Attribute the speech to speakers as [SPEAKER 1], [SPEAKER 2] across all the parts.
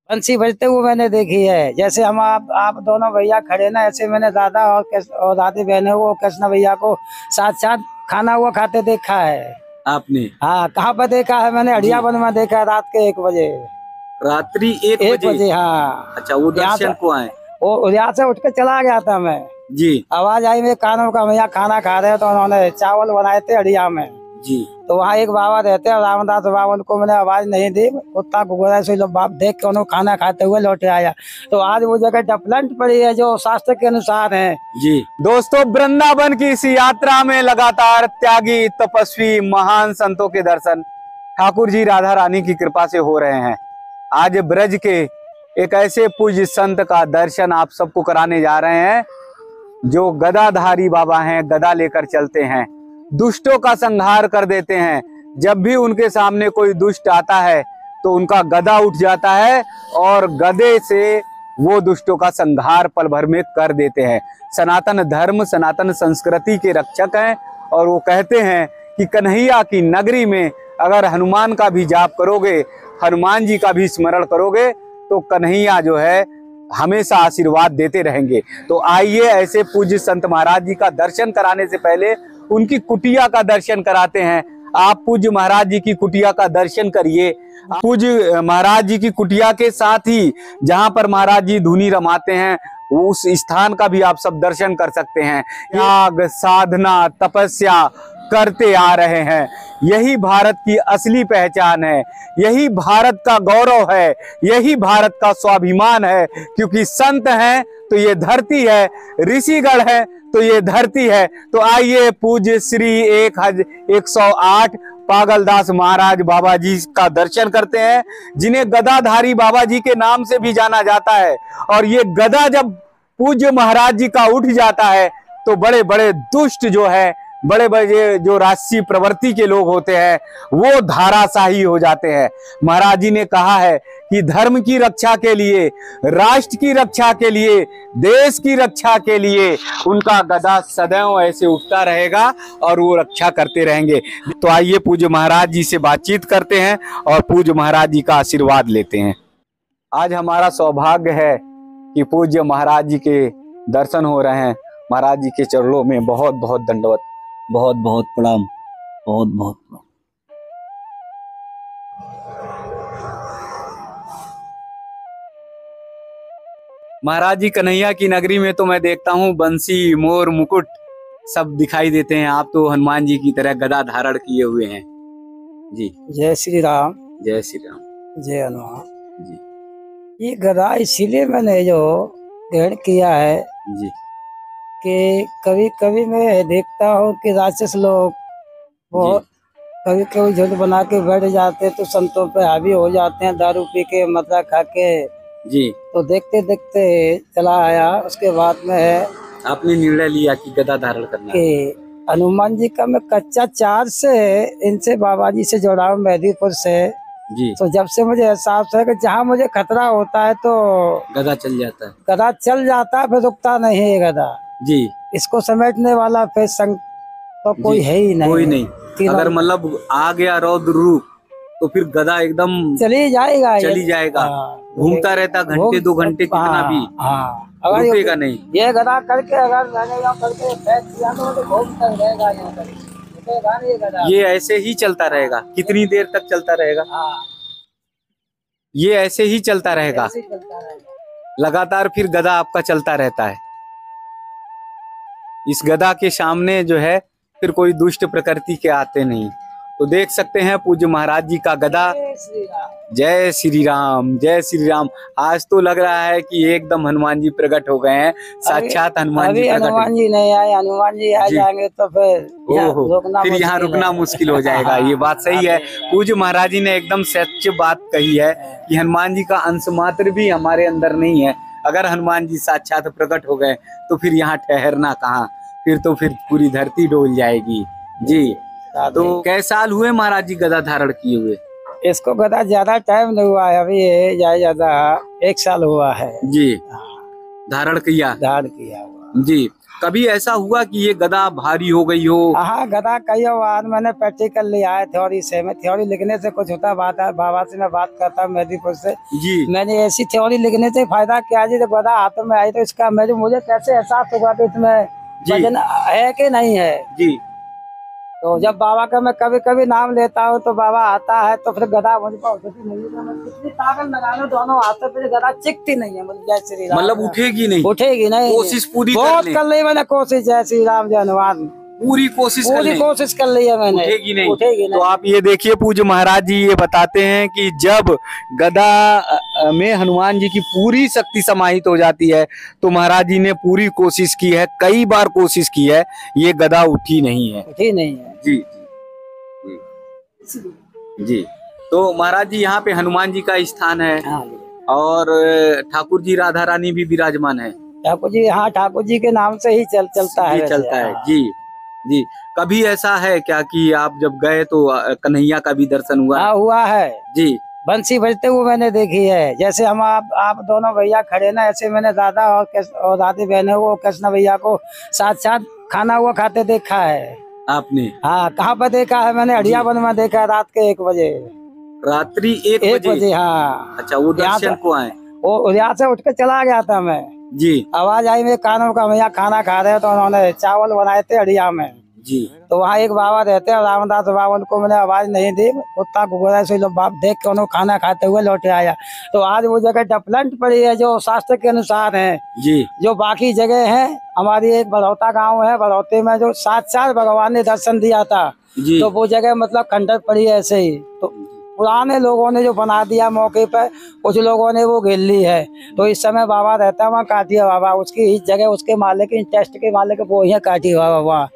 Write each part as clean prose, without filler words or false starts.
[SPEAKER 1] बंसी बजते हुए मैंने देखी है। जैसे हम आप दोनों भैया खड़े ना, ऐसे मैंने दादा और दादी बहनों को, कृष्ण भैया को साथ साथ खाना हुआ खाते देखा है।
[SPEAKER 2] आपने?
[SPEAKER 1] हाँ, कहाँ पर देखा है मैंने? हड़ियाबंद में देखा है, रात के 1 बजे।
[SPEAKER 2] रात्रि 1 बजे?
[SPEAKER 1] हाँ।
[SPEAKER 2] अच्छा, वो दर्शन को आए?
[SPEAKER 1] वो यहाँ से उठ के चला गया था मैं
[SPEAKER 2] जी।
[SPEAKER 1] आवाज आई मेरे कानों का, भैया खाना खा रहे हैं, तो उन्होंने चावल बनाए थे हड़िया में
[SPEAKER 2] जी।
[SPEAKER 1] तो वहाँ एक बाबा रहते हैं रामदास बाबा, उनको मैंने आवाज नहीं दी, कुत्ता कुकुरा से लोग बाप देख के उन्होंने खाना खाते हुए लौटे आया। तो आज वो जगह डेवलपमेंट पड़ी है जो शास्त्र के अनुसार है।
[SPEAKER 2] जी दोस्तों, वृंदावन की इस यात्रा में लगातार त्यागी, तपस्वी, महान संतों के दर्शन ठाकुर जी राधा रानी की कृपा से हो रहे हैं। आज ब्रज के एक ऐसे पूज्य संत का दर्शन आप सबको कराने जा रहे हैं जो गदाधारी बाबा हैं, गदा लेकर चलते हैं, दुष्टों का संहार कर देते हैं। जब भी उनके सामने कोई दुष्ट आता है तो उनका गदा उठ जाता है और गदे से वो दुष्टों का संहार पल भर में कर देते हैं। सनातन धर्म, सनातन संस्कृति के रक्षक हैं और वो कहते हैं कि कन्हैया की नगरी में अगर हनुमान का भी जाप करोगे, हनुमान जी का भी स्मरण करोगे तो कन्हैया जो है हमेशा आशीर्वाद देते रहेंगे। तो आइए ऐसे पूज्य संत महाराज जी का दर्शन कराने से पहले उनकी कुटिया का दर्शन कराते हैं। आप पूज्य महाराज जी की कुटिया का दर्शन करिए। पूज्य महाराज जी की कुटिया के साथ ही जहां पर महाराज जी धुनी रमाते हैं उस स्थान का भी आप सब दर्शन कर सकते हैं। त्याग, साधना, तपस्या करते आ रहे हैं। यही भारत की असली पहचान है, यही भारत का गौरव है, यही भारत का स्वाभिमान है। क्योंकि संत हैं तो ये धरती है, ऋषिगण है तो ये धरती है। तो आइए पूज्य श्री 108 पागलदास महाराज बाबा जी का दर्शन करते हैं, जिन्हें गदाधारी बाबा जी के नाम से भी जाना जाता है। और ये गदा जब पूज्य महाराज जी का उठ जाता है तो बड़े बड़े दुष्ट जो है, बड़े बड़े जो राष्ट्रीय प्रवृत्ति के लोग होते हैं वो धाराशाही हो जाते हैं। महाराज जी ने कहा है कि धर्म की रक्षा के लिए, राष्ट्र की रक्षा के लिए, देश की रक्षा के लिए उनका गदा सदैव ऐसे उठता रहेगा और वो रक्षा करते रहेंगे। तो आइए पूज्य महाराज जी से बातचीत करते हैं और पूज्य महाराज जी का आशीर्वाद लेते हैं। आज हमारा सौभाग्य है कि पूज्य महाराज जी के दर्शन हो रहे हैं। महाराज जी के चरणों में बहुत बहुत दंडवत, बहुत बहुत प्रणाम, बहुत बहुत प्रणाम। महाराज जी कन्हैया की नगरी में तो मैं देखता हूँ बंसी, मोर, मुकुट सब दिखाई देते हैं। आप तो हनुमान जी की तरह गदा धारण किए हुए हैं। जी।
[SPEAKER 1] जय श्री राम।
[SPEAKER 2] जय श्री राम।
[SPEAKER 1] जय हनुमान
[SPEAKER 2] जी।
[SPEAKER 1] ये गदा इसीलिए मैंने जो ग्रहण किया है
[SPEAKER 2] जी
[SPEAKER 1] कि कभी कभी मैं देखता हूँ कि राक्षस लोग बहुत कभी कभी झुंड बना के बैठ जाते हैं तो संतों पे हावी हो जाते हैं, दारू पी के, मदरा खा के। जी। तो देखते देखते चला आया। उसके बाद में
[SPEAKER 2] आपने निर्णय लिया कि गदा धारण करना
[SPEAKER 1] कि हनुमान जी का मैं कच्चा 4 से इनसे बाबा जी से जोड़ा हूँ, मेहदीपुर से। जी। तो जब से मुझे एहसास है कि जहाँ मुझे खतरा होता है तो
[SPEAKER 2] गदा चल जाता है,
[SPEAKER 1] गदा चल जाता है, फिर रुकता नहीं है गदा। जी। इसको समेटने वाला फिर संग तो कोई है ही नहीं, कोई नहीं। अगर मतलब आ गया रौद्र रूप तो फिर गदा एकदम चली जाएगा, घूमता रहता घंटे 2 घंटे कितना भी, अगर रुकेगा नहीं। ये गदा करके अगर मैंने यहाँ करके बैठ दिया तो घूमता रहेगा, यहाँ रुकेगा नहीं गदा। ये ऐसे ही चलता रहेगा? कितनी देर तक चलता रहेगा? ये ऐसे ही चलता रहेगा लगातार, फिर गदा आपका चलता रहता है। इस गदा के सामने जो है फिर कोई दुष्ट प्रकृति के आते नहीं। तो देख सकते हैं पूज्य महाराज जी का गदा। जय श्री राम, जय श्री राम। आज तो लग रहा है कि एकदम हनुमान जी प्रकट हो गए हैं, साक्षात हनुमान जी प्रकट। हनुमान जी नहीं आए, हनुमान जी आ जाएंगे तो फिर यहाँ रुकना मुश्किल हो जाएगा। ये बात सही है। पूज्य महाराज जी ने एकदम सच बात कही है कि हनुमान जी का अंश मात्र भी हमारे अंदर नहीं है। अगर हनुमान जी साक्षात प्रकट हो गए तो फिर यहाँ ठहरना कहाँ, फिर पूरी धरती डोल जाएगी। जी। तो कैसे साल हुए महाराज जी गदा धारण किए हुए? इसको गदा ज्यादा टाइम नहीं हुआ है, अभी ज्यादा 1 साल हुआ है। जी। धारण किया हुआ। जी। कभी ऐसा हुआ कि ये गदा भारी हो गई हो?
[SPEAKER 3] हाँ, गदा कई बार मैंने प्रैक्टिकल लिया है थ्योरी से। मैं थ्योरी लिखने से कुछ होता बात है, बाबा से मैं बात करता हूँ मेदिपुर से
[SPEAKER 1] जी।
[SPEAKER 3] मैंने ऐसी थ्योरी लिखने से फायदा क्या जी, जब गदा हाथों में आई तो इसका मुझे कैसे एहसास होगा कि इसमें वजन है कि नहीं है
[SPEAKER 1] जी।
[SPEAKER 3] तो जब बाबा का मैं कभी कभी नाम लेता हूँ तो बाबा आता है तो फिर गदा मुझे उठती नहीं है। तो मैं कितनी ताकत लगा लूं दोनों हाथों पे, गदा चिकती नहीं है मुझे। जय श्री राम।
[SPEAKER 1] मतलब उठेगी नहीं?
[SPEAKER 3] उठेगी नहीं।
[SPEAKER 1] कोशिश पूरी
[SPEAKER 3] बहुत कर ली मैंने कोशिश। जय श्री राम, जय हनुमान।
[SPEAKER 1] पूरी कोशिश
[SPEAKER 3] कर ली है मैंने।
[SPEAKER 1] उठेगी नहीं। तो आप ये देखिए पूज्य महाराज जी ये बताते हैं कि जब गदा में हनुमान जी की पूरी शक्ति समाहित हो जाती है तो महाराज जी ने पूरी कोशिश की है, कई बार कोशिश की है, ये गदा उठी नहीं है। जी जी जी। तो महाराज जी यहाँ पे हनुमान जी का स्थान है और ठाकुर जी राधा रानी भी विराजमान है।
[SPEAKER 3] ठाकुर जी, हाँ, ठाकुर जी के नाम से ही चलता है।
[SPEAKER 1] जी जी। कभी ऐसा है क्या कि आप जब गए तो कन्हैया का भी दर्शन हुआ?
[SPEAKER 3] हाँ, हुआ है जी। बंसी बजते हुए मैंने देखी है। जैसे हम आप दोनों भैया खड़े ना, ऐसे मैंने दादा और दादी बहनों को, कृष्ण भैया को साथ साथ खाना हुआ खाते देखा है।
[SPEAKER 1] आपने?
[SPEAKER 3] हाँ। कहाँ पर देखा है मैंने? हड़ियाबंद में देखा है, रात के 1 बजे।
[SPEAKER 1] रात्रि 1 बजे? हाँ। अच्छा, वो दर्शन को आए?
[SPEAKER 3] वो यहाँ से उठ के चला गया था मैं
[SPEAKER 1] जी।
[SPEAKER 3] आवाज आई मेरे कानों का, भैया खाना खा रहे तो उन्होंने चावल बनाए थे हड़िया में
[SPEAKER 1] जी।
[SPEAKER 3] तो वहाँ एक बाबा रहते हैं रामदास बाबा, उनको मैंने आवाज नहीं दी, कुत्ता कुकुरा से लोग बाप देख के उन्होंने खाना खाते हुए लौटे आया। तो आज वो जगह डेवलपमेंट पड़ी है जो शास्त्र के अनुसार है जी। जो बाकी जगह है, हमारी एक बड़ौता गांव है, बड़ौते में जो 7 साल भगवान ने दर्शन दिया था जी। तो वो जगह मतलब खंडर पड़ी है ऐसे ही। तो पुराने लोगों ने जो बना दिया मौके पर, कुछ लोगों ने वो घेर ली है। तो इस समय बाबा रहता है वहाँ काटिया बाबा, उसकी इस जगह उसके मालिक, इंटरेस्ट के मालिक वो ही काटिया बाबा वहाँ।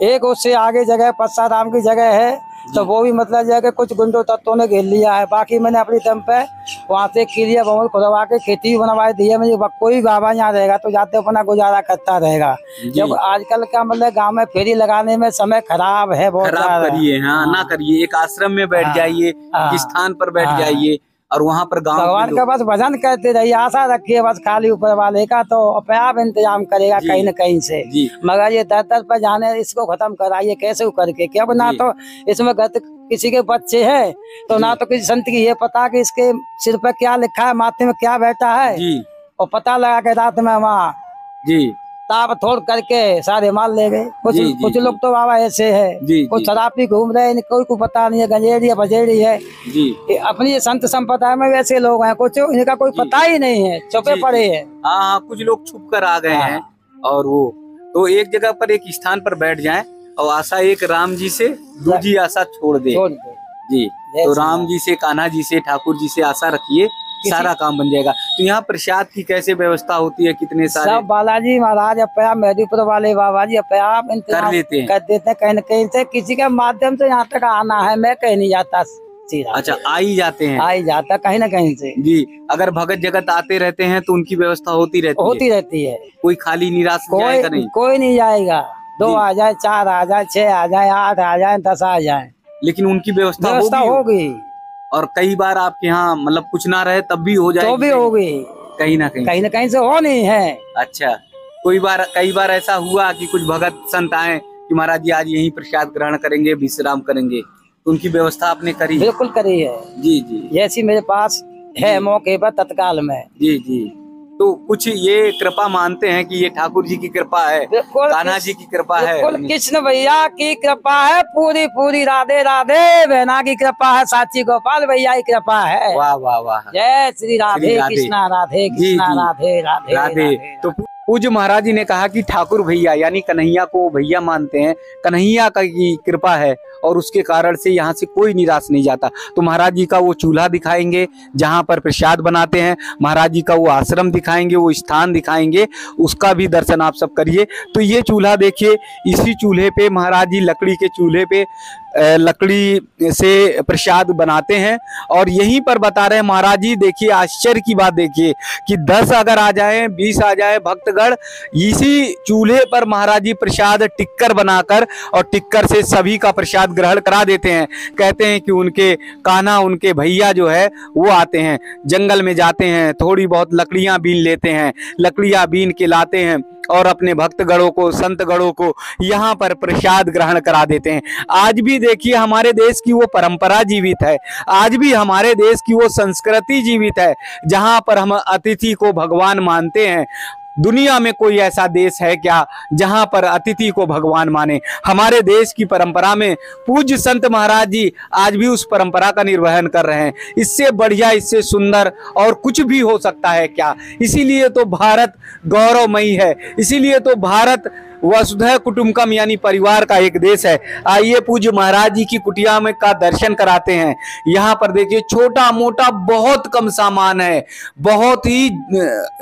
[SPEAKER 3] एक उससे आगे जगह पस्साराम की जगह है तो वो भी मतलब जगह कुछ गुंडो तत्वों ने घेर लिया है। बाकी मैंने अपनी दम पे वहाँ से किलिया भवन खुदवा के खेती भी बनवा दी है। मुझे कोई बाबा यहाँ रहेगा तो जाते अपना गुजारा करता रहेगा। जब आजकल का मतलब गांव में फेरी लगाने में समय खराब है, बहुत खराब करिए।
[SPEAKER 1] हाँ, ना करिए, एक आश्रम में बैठ जाइए, स्थान पर बैठ जाइए और वहाँ पर गाँव
[SPEAKER 3] भगवान का बस भजन करते रहिए, आशा रखिए बस खाली ऊपर वाले का, तो अपने आप इंतजाम करेगा कहीं न कहीं से। मगर ये दर पर जाने इसको खत्म कराइए कैसे करके, क्या ना तो इसमें किसी के बच्चे हैं तो ना तो किसी संत की ये पता कि इसके सिर पर क्या लिखा है, माथे में क्या बैठा है, और पता लगा के रात में वहाँ जी ताप थोड़ करके सारे माल ले गए। कुछ लोग तो बाबा ऐसे है, कुछ शराबी घूम रहे हैं, कोई को पता नहीं है गंजेड़ी है बजेड़ी है जी। अपनी ये संत संप्रदाय में वैसे लोग हैं, कुछ इनका कोई पता ही नहीं है, छुपे पड़े हैं।
[SPEAKER 1] हाँ, कुछ लोग छुप कर आ गए हैं और वो तो एक जगह पर एक स्थान पर बैठ जाएं और आशा एक राम जी से दूसरी आशा छोड़ दे जी। तो राम जी से, कान्हा जी से, ठाकुर जी से आशा रखिए, सारा काम बन जाएगा। तो यहाँ प्रसाद की कैसे व्यवस्था होती है? कितने सारे?
[SPEAKER 3] सब बालाजी महाराज अपया मेदीपुर वाले बाबा जी अपया कर देते हैं कहीं न कहीं से, किसी के माध्यम से यहाँ तक आना है, मैं कहीं नहीं जाता सीधा।
[SPEAKER 1] अच्छा, आ ही जाते हैं?
[SPEAKER 3] आ ही जाता कहीं न कहीं से जी।
[SPEAKER 1] अगर भगत जगत आते रहते हैं तो उनकी व्यवस्था होती रहती है। कोई खाली निराश जाएगा नहीं?
[SPEAKER 3] कोई नहीं जाएगा। 2 आ जाए, 4 आ जाए, 6 आ जाए, 8 आ जाए, 10 आ जाए,
[SPEAKER 1] लेकिन उनकी व्यवस्था
[SPEAKER 3] होगी।
[SPEAKER 1] और कई बार आपके यहाँ मतलब कुछ ना रहे तब भी हो जाए,
[SPEAKER 3] तो भी होगी,
[SPEAKER 1] कहीं ना कहीं से
[SPEAKER 3] हो नहीं है।
[SPEAKER 1] अच्छा, कई बार ऐसा हुआ कि कुछ भगत संत आए कि महाराज जी आज यहीं प्रसाद ग्रहण करेंगे, विश्राम करेंगे, तो उनकी व्यवस्था आपने करी?
[SPEAKER 3] बिल्कुल करी है
[SPEAKER 1] जी जी।
[SPEAKER 3] जैसी मेरे पास है मौके पर तत्काल में
[SPEAKER 1] जी जी। तो कुछ ये कृपा मानते हैं कि ये ठाकुर जी की कृपा है, कान्हा जी की कृपा है,
[SPEAKER 3] कृष्ण भैया की कृपा है, पूरी पूरी राधे राधे बहना की कृपा है, साची गोपाल भैया की कृपा है।
[SPEAKER 1] वाह वाह वाह।
[SPEAKER 3] जय श्री राधे कृष्णा, राधे कृष्णा, राधे राधे राधे।
[SPEAKER 1] तो पूज्य महाराज जी ने कहा कि ठाकुर भैया यानी कन्हैया को भैया मानते हैं, कन्हैया का की कृपा है और उसके कारण से यहाँ से कोई निराश नहीं जाता। तो महाराज जी का वो चूल्हा दिखाएंगे जहाँ पर प्रसाद बनाते हैं, महाराज जी का वो आश्रम दिखाएंगे, वो स्थान दिखाएंगे, उसका भी दर्शन आप सब करिए। तो ये चूल्हा देखिए, इसी चूल्हे पे महाराज जी लकड़ी के चूल्हे पे लकड़ी से प्रसाद बनाते हैं और यहीं पर बता रहे हैं महाराज जी। देखिए आश्चर्य की बात देखिए कि 10 अगर आ जाए, 20 आ जाए भक्तगण, इसी चूल्हे पर महाराज जी प्रसाद टिक्कर बनाकर और टिक्कर से सभी का प्रसाद ग्रहण करा देते हैं। कहते हैं कि उनके कान्हा, उनके भैया जो है वो आते हैं, जंगल में जाते हैं, थोड़ी बहुत लकड़ियां बीन लेते हैं, लकड़ियां बीन के लाते हैं
[SPEAKER 2] और अपने भक्तगणों को, संतगणों को यहाँ पर प्रसाद ग्रहण करा देते हैं। आज भी देखिए हमारे देश की वो परंपरा जीवित है, आज भी हमारे देश की वो संस्कृति जीवित है, जहाँ पर हम अतिथि को भगवान मानते हैं। दुनिया में कोई ऐसा देश है क्या जहां पर अतिथि को भगवान माने? हमारे देश की परंपरा में पूज्य संत महाराज जी आज भी उस परंपरा का निर्वहन कर रहे हैं। इससे बढ़िया, इससे सुंदर और कुछ भी हो सकता है क्या? इसीलिए तो भारत गौरवमयी है, इसीलिए तो भारत वसुधैव कुटुंबकम यानी परिवार का एक देश है। आइए पूज्य महाराज जी की कुटिया में का दर्शन कराते हैं। यहाँ पर देखिए छोटा मोटा बहुत कम सामान है, बहुत ही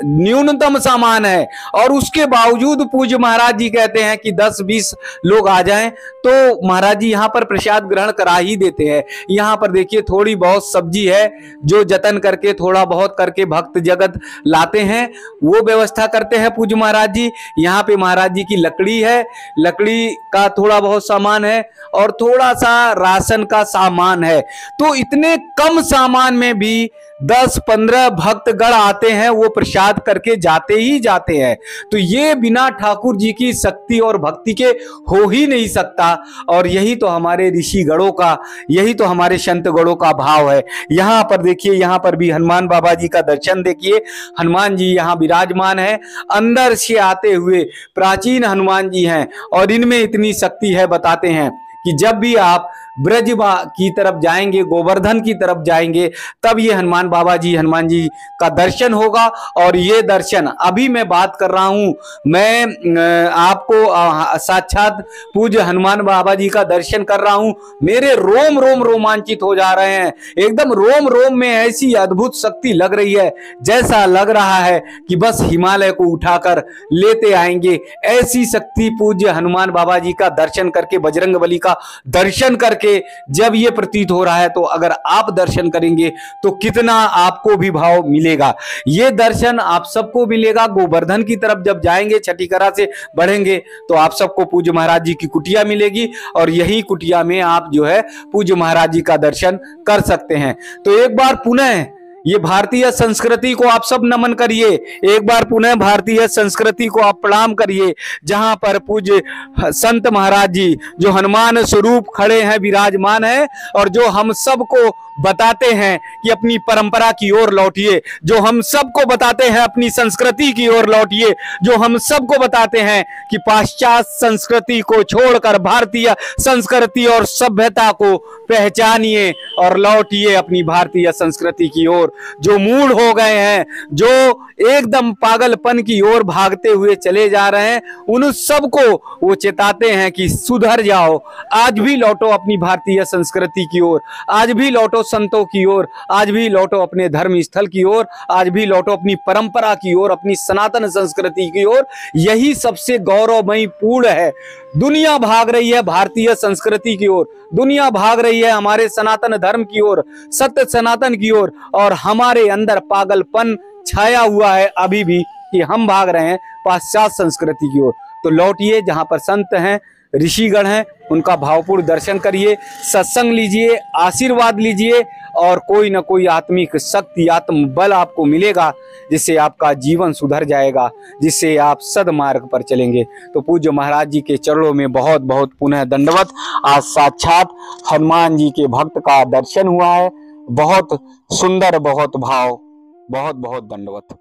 [SPEAKER 2] न्यूनतम सामान है, और उसके बावजूद पूज्य महाराज जी कहते हैं कि 10-20 लोग आ जाएं तो महाराज जी यहाँ पर प्रसाद ग्रहण करा ही देते हैं। यहाँ पर देखिए थोड़ी बहुत सब्जी है जो जतन करके, थोड़ा बहुत करके भक्त जगत लाते हैं, वो व्यवस्था करते हैं पूज्य महाराज जी। यहाँ पे महाराज जी की लकड़ी है, लकड़ी का थोड़ा बहुत सामान है और थोड़ा सा राशन का सामान है। तो इतने कम सामान में भी 10-15 भक्तगण आते हैं, वो प्रसाद करके जाते ही जाते हैं। तो ये बिना ठाकुर जी की शक्ति और भक्ति के हो ही नहीं सकता। और यही तो हमारे ऋषि गणों का, यही तो हमारे संत गणों का भाव है। यहाँ पर देखिए, यहाँ पर भी हनुमान बाबा जी का दर्शन देखिए। हनुमान जी यहाँ विराजमान है, अंदर से आते हुए प्राचीन हनुमान जी हैं, और इनमें इतनी शक्ति है, बताते हैं कि जब भी आप ब्रज की तरफ जाएंगे, गोवर्धन की तरफ जाएंगे, तब ये हनुमान जी का दर्शन होगा। और ये दर्शन अभी मैं बात कर रहा हूं, मैं आपको साक्षात पूज्य हनुमान बाबा जी का दर्शन कर रहा हूं, मेरे रोम रोम रोमांचित हो जा रहे हैं। एकदम रोम रोम में ऐसी अद्भुत शक्ति लग रही है, जैसा लग रहा है कि बस हिमालय को उठाकर लेते आएंगे। ऐसी शक्ति पूज्य हनुमान बाबा जी का दर्शन करके, बजरंगबली का दर्शन करके जब ये प्रतीत हो रहा है, तो अगर आप दर्शन करेंगे तो कितना आपको भी भाव मिलेगा। ये दर्शन आप सबको मिलेगा। गोवर्धन की तरफ जब जाएंगे, छठीकरा से बढ़ेंगे, तो आप सबको पूज्य महाराज जी की कुटिया मिलेगी, और यही कुटिया में आप जो है पूज्य महाराज जी का दर्शन कर सकते हैं। तो एक बार पुनः ये भारतीय संस्कृति को आप सब नमन करिए, एक बार पुनः भारतीय संस्कृति को आप प्रणाम करिए, जहां पर पूज्य संत महाराज जी जो हनुमान स्वरूप खड़े हैं, विराजमान हैं, और जो हम सबको बताते हैं कि अपनी परंपरा की ओर लौटिए, जो हम सबको बताते हैं अपनी संस्कृति की ओर लौटिए, जो हम सबको बताते हैं कि पाश्चात्य संस्कृति को छोड़कर भारतीय संस्कृति और सभ्यता को पहचानिए और लौटिए अपनी भारतीय संस्कृति की ओर। जो मूड हो गए हैं, जो एकदम पागलपन की ओर भागते हुए चले जा रहे हैं, उन सबको वो चेताते हैं कि सुधर जाओ, आज भी लौटो अपनी भारतीय संस्कृति की ओर, आज भी लौटो संतों की ओर, आज भी लौटो अपने धर्म स्थल की ओर, आज भी लौटो अपनी परंपरा की ओर, अपनी सनातन संस्कृति की ओर। यही सबसे गौरवमयी पूर्ण है। दुनिया भाग रही है भारतीय संस्कृति की ओर, दुनिया भाग रही है हमारे सनातन धर्म की ओर, सत्य सनातन की ओर, और हमारे अंदर पागलपन छाया हुआ है अभी भी कि हम भाग रहे हैं पाश्चात्य संस्कृति की ओर। तो लौटिए, जहां पर संत हैं, ऋषिगण हैं, उनका भावपूर्ण दर्शन करिए, सत्संग लीजिए, आशीर्वाद लीजिए, और कोई ना कोई आत्मिक शक्ति, आत्मबल आपको मिलेगा, जिससे आपका जीवन सुधर जाएगा, जिससे आप सदमार्ग पर चलेंगे। तो पूज्य महाराज जी के चरणों में बहुत बहुत पुनः दंडवत। आज साक्षात हनुमान जी के भक्त का दर्शन हुआ है, बहुत सुंदर, बहुत भाव, बहुत बहुत दंडवत।